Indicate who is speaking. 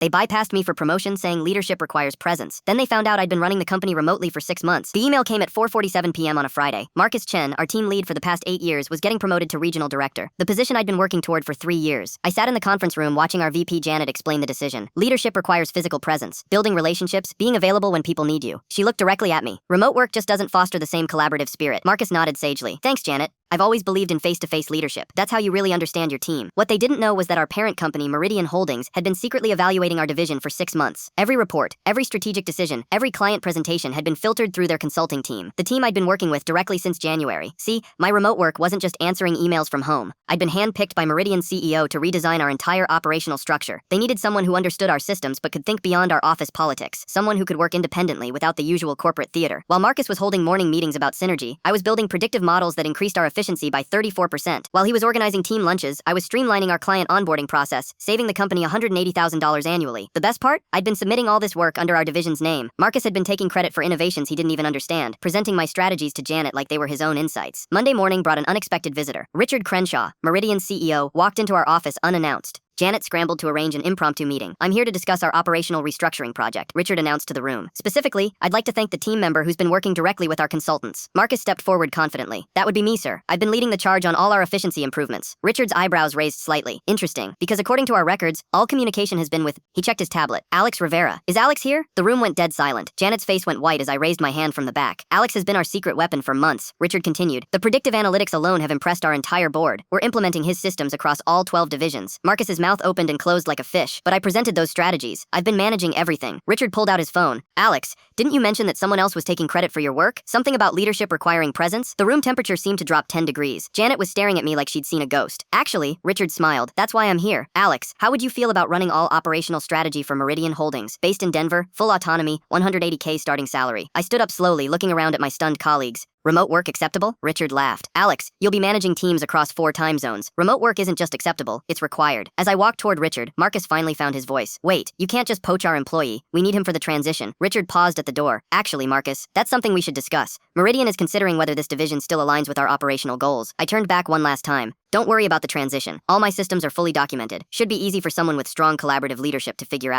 Speaker 1: They bypassed me for promotion, saying leadership requires presence. Then they found out I'd been running the company remotely for 6 months. The email came at 4:47 p.m. on a Friday. Marcus Chen, our team lead for the past 8 years, was getting promoted to regional director, the position I'd been working toward for 3 years. I sat in the conference room watching our VP Janet explain the decision. Leadership requires physical presence, building relationships, being available when people need you. She looked directly at me. Remote work just doesn't foster the same collaborative spirit. Marcus nodded sagely. Thanks, Janet. I've always believed in face-to-face leadership. That's how you really understand your team. What they didn't know was that our parent company, Meridian Holdings, had been secretly evaluating our division for 6 months. Every report, every strategic decision, every client presentation had been filtered through their consulting team, the team I'd been working with directly since January. See, my remote work wasn't just answering emails from home. I'd been handpicked by Meridian's CEO to redesign our entire operational structure. They needed someone who understood our systems but could think beyond our office politics, someone who could work independently without the usual corporate theater. While Marcus was holding morning meetings about synergy, I was building predictive models that increased our efficiency by 34%. While he was organizing team lunches, I was streamlining our client onboarding process, saving the company $180,000 annually. The best part? I'd been submitting all this work under our division's name. Marcus had been taking credit for innovations he didn't even understand, presenting my strategies to Janet like they were his own insights. Monday morning brought an unexpected visitor. Richard Crenshaw, Meridian's CEO, walked into our office unannounced. Janet scrambled to arrange an impromptu meeting. I'm here to discuss our operational restructuring project, Richard announced to the room. Specifically, I'd like to thank the team member who's been working directly with our consultants. Marcus stepped forward confidently. That would be me, sir. I've been leading the charge on all our efficiency improvements. Richard's eyebrows raised slightly. Interesting, because according to our records, all communication has been with, he checked his tablet, Alex Rivera. Is Alex here? The room went dead silent. Janet's face went white as I raised my hand from the back. Alex has been our secret weapon for months, Richard continued. The predictive analytics alone have impressed our entire board. We're implementing his systems across all 12 divisions. Marcus's mouth opened and closed like a fish, but I presented those strategies. I've been managing everything. Richard pulled out his phone. Alex, didn't you mention that someone else was taking credit for your work? Something about leadership requiring presence? The room temperature seemed to drop 10 degrees. Janet was staring at me like she'd seen a ghost. Actually, Richard smiled. That's why I'm here. Alex, how would you feel about running all operational strategy for Meridian Holdings? Based in Denver, full autonomy, $180K starting salary. I stood up slowly, looking around at my stunned colleagues. Remote work acceptable? Richard laughed. Alex, you'll be managing teams across 4 time zones. Remote work isn't just acceptable, it's required. As I walked toward Richard, Marcus finally found his voice. Wait, you can't just poach our employee. We need him for the transition. Richard paused at the door. Actually, Marcus, that's something we should discuss. Meridian is considering whether this division still aligns with our operational goals. I turned back one last time. Don't worry about the transition. All my systems are fully documented. Should be easy for someone with strong collaborative leadership to figure out.